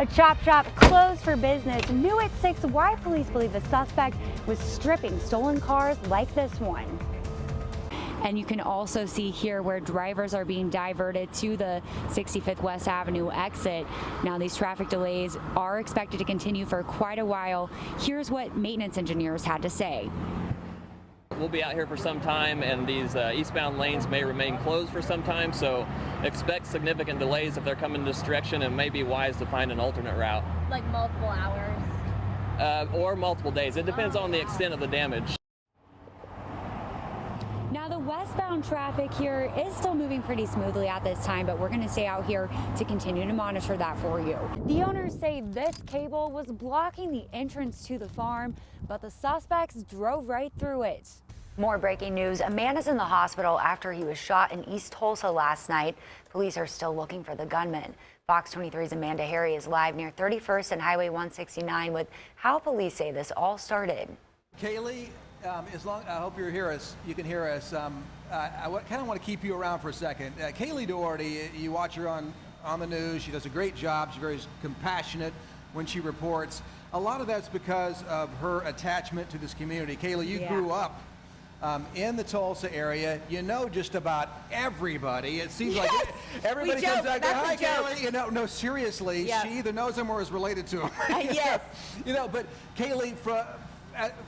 A chop shop closed for business. New at 6 why police believe the suspect was stripping stolen cars like this one. And you can also see here where drivers are being diverted to the 65th West Avenue exit. Now these traffic delays are expected to continue for quite a while. Here's what maintenance engineers had to say. We'll be out here for some time, and these eastbound lanes may remain closed for some time, so expect significant delays if they're coming this direction, and may be wise to find an alternate route. Like multiple hours? Or multiple days. It depends on the extent of the damage. Now the westbound traffic here is still moving pretty smoothly at this time, but we're going to stay out here to continue to monitor that for you. The owners say this cable was blocking the entrance to the farm, but the suspects drove right through it. More breaking news. A man is in the hospital after he was shot in East Tulsa last night. Police are still looking for the gunman. Fox 23's Amanda Harry is live near 31st and Highway 169 with how police say this all started. Cailey, I hope you can hear us. I kind of want to keep you around for a second. Cailey Dougherty, you watch her on the news. She does a great job. She's very compassionate when she reports. A lot of that's because of her attachment to this community. Cailey, you grew up in the Tulsa area. You know just about everybody. It seems like everybody comes out there, hi Cailey. No, seriously, she either knows them or is related to them. Yes. But Cailey,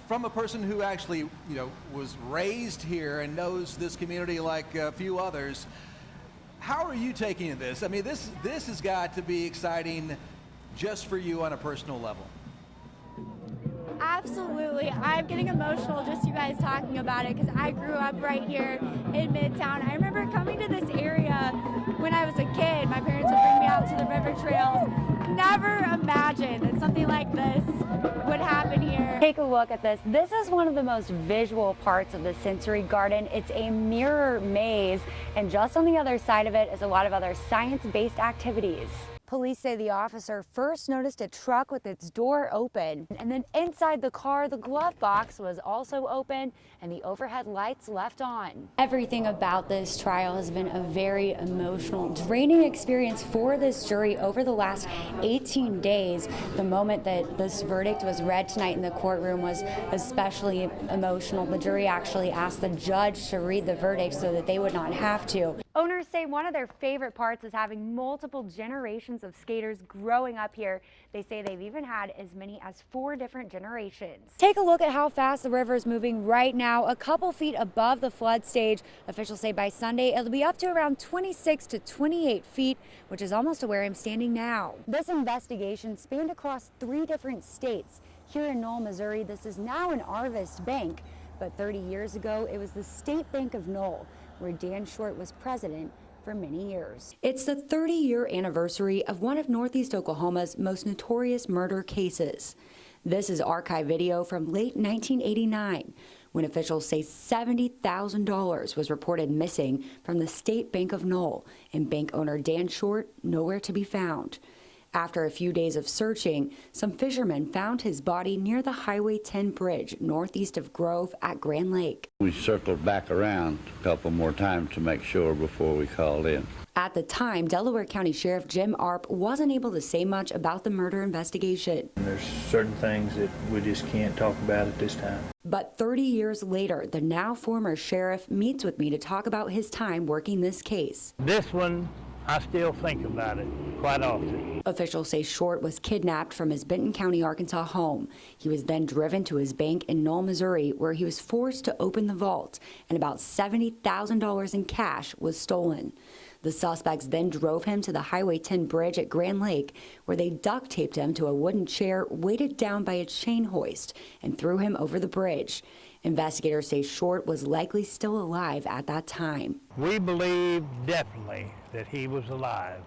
from a person who actually, was raised here and knows this community like a few others, how are you taking this? I mean, this has got to be exciting just for you on a personal level. Absolutely. I'm getting emotional just you guys talking about it because I grew up right here in Midtown. I remember coming to this area when I was a kid. My parents would bring me out to the river trails. Never imagined that something like this would happen here. Take a look at this. This is one of the most visual parts of the sensory garden. It's a mirror maze, and just on the other side of it is a lot of other science-based activities. Police say the officer first noticed a truck with its door open, and then inside the car, the glove box was also open and the overhead lights left on. Everything about this trial has been a very emotional, draining experience for this jury over the last 18 days. The moment that this verdict was read tonight in the courtroom was especially emotional. The jury actually asked the judge to read the verdict so that they would not have to. Owners say one of their favorite parts is having multiple generations of skaters growing up here. They say they've even had as many as 4 different generations. Take a look at how fast the river is moving right now, a couple feet above the flood stage. Officials say by Sunday it'll be up to around 26 to 28 feet, which is almost to where I'm standing now. This investigation spanned across 3 different states. Here in Knoll, Missouri, this is now an Arvest Bank, but 30 years ago it was the State Bank of Knoll, where Dan Short was president for many years. It's the 30-year anniversary of one of Northeast Oklahoma's most notorious murder cases. This is archive video from late 1989, when officials say $70,000 was reported missing from the State Bank of Knoll, and bank owner Dan Short nowhere to be found. After a few days of searching, some fishermen found his body near the Highway 10 bridge northeast of Grove at Grand Lake. We circled back around a couple more times to make sure before we called in. At the time, Delaware County Sheriff Jim Arp wasn't able to say much about the murder investigation. There's certain things that we just can't talk about at this time. But 30 years later, the now former sheriff meets with me to talk about his time working this case. This one, I still think about it quite often. Officials say Short was kidnapped from his Benton County, Arkansas home. He was then driven to his bank in Knoll, Missouri, where he was forced to open the vault, and about $70,000 in cash was stolen. The suspects then drove him to the Highway 10 bridge at Grand Lake, where they duct taped him to a wooden chair weighted down by a chain hoist and threw him over the bridge. Investigators say Short was likely still alive at that time. We believe definitely that he was alive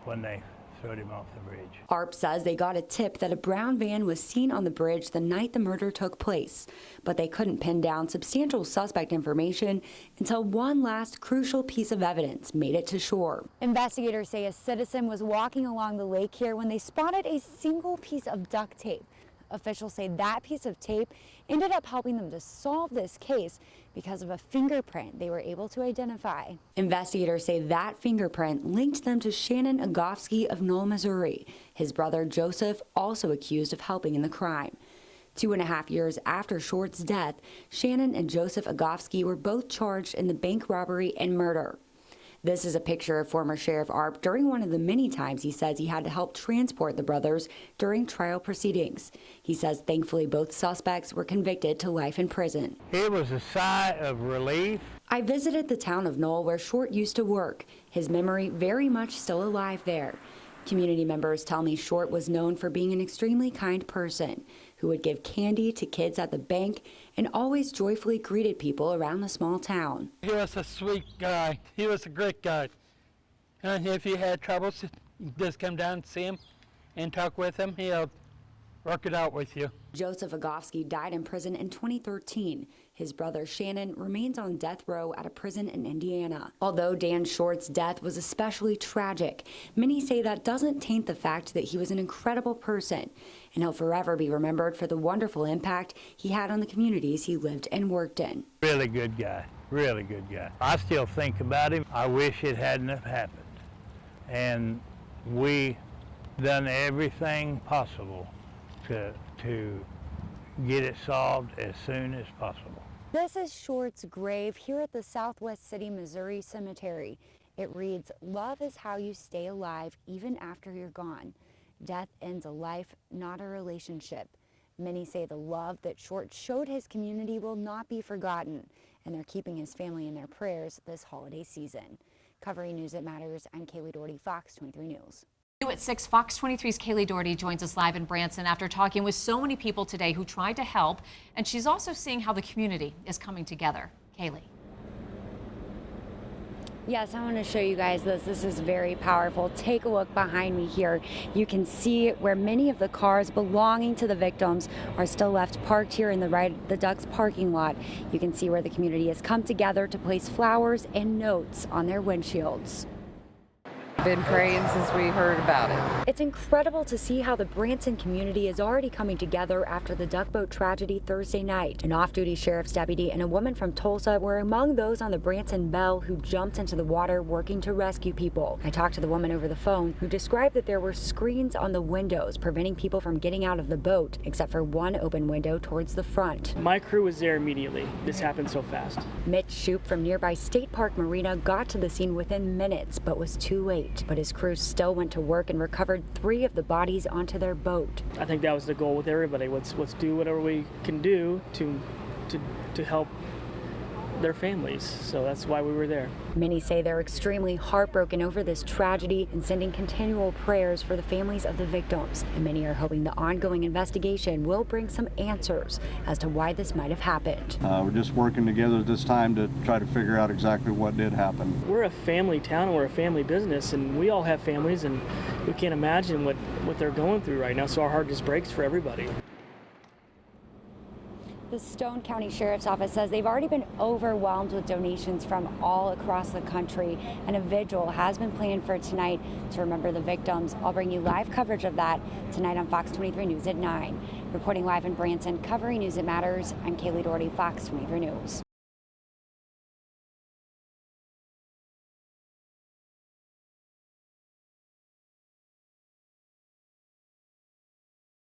when they threw him off the bridge. Arp says they got a tip that a brown van was seen on the bridge the night the murder took place, but they couldn't pin down substantial suspect information until one last crucial piece of evidence made it to shore. Investigators say a citizen was walking along the lake here when they spotted a single piece of duct tape. Officials say that piece of tape ended up helping them to solve this case because of a fingerprint they were able to identify. Investigators say that fingerprint linked them to Shannon Agofsky of Knoll, Missouri. His brother Joseph also accused of helping in the crime. 2.5 years after Short's death, Shannon and Joseph Agofsky were both charged in the bank robbery and murder. This is a picture of former Sheriff Arp during one of the many times he says he had to help transport the brothers during trial proceedings. He says thankfully both suspects were convicted to life in prison. It was a sigh of relief. I visited the town of Knoll where Short used to work. His memory very much still alive there. Community members tell me Short was known for being an extremely kind person who would give candy to kids at the bank and always joyfully greeted people around the small town. He was a sweet guy. He was a great guy. And if you had troubles, just come down and see him and talk with him. He'll work it out with you. Joseph Agofsky died in prison in 2013. His brother Shannon remains on death row at a prison in Indiana. Although Dan Short's death was especially tragic, many say that doesn't taint the fact that he was an incredible person, and he'll forever be remembered for the wonderful impact he had on the communities he lived and worked in. Really good guy, really good guy. I still think about him. I wish it hadn't have happened. And we done everything possible to get it solved as soon as possible. This is Short's grave here at the Southwest City, Missouri Cemetery. It reads, "Love is how you stay alive even after you're gone. Death ends a life, not a relationship." Many say the love that Short showed his community will not be forgotten, and they're keeping his family in their prayers this holiday season. Covering News That Matters, I'm Cailey Dougherty, Fox 23 News. New at 6, Fox 23's Cailey Dougherty joins us live in Branson after talking with so many people today who tried to help, and she's also seeing how the community is coming together. Cailey. Yes, I want to show you guys this. This is very powerful. Take a look behind me here. You can see where many of the cars belonging to the victims are still left parked here in the Ducks parking lot. You can see where the community has come together to place flowers and notes on their windshields. Been praying since we heard about it. It's incredible to see how the Branson community is already coming together after the duck boat tragedy Thursday night. An off-duty sheriff's deputy and a woman from Tulsa were among those on the Branson Belle who jumped into the water working to rescue people. I talked to the woman over the phone who described that there were screens on the windows preventing people from getting out of the boat, except for one open window towards the front. My crew was there immediately. This happened so fast. Mitch Shoup from nearby State Park Marina got to the scene within minutes, but was too late. But his crew still went to work and recovered 3 of the bodies onto their boat. I think that was the goal with everybody. Let's do whatever we can do to help their families. So that's why we were there. Many say they're extremely heartbroken over this tragedy and sending continual prayers for the families of the victims. And many are hoping the ongoing investigation will bring some answers as to why this might have happened. We're just working together this time to try to figure out exactly what did happen. We're a family town and we're a family business, and we all have families, and we can't imagine what they're going through right now, so our heart just breaks for everybody. The Stone County Sheriff's Office says they've already been overwhelmed with donations from all across the country, and a vigil has been planned for tonight to remember the victims. I'll bring you live coverage of that tonight on Fox 23 News at 9. Reporting live in Branson, covering News That Matters, I'm Cailey Dougherty, Fox 23 News.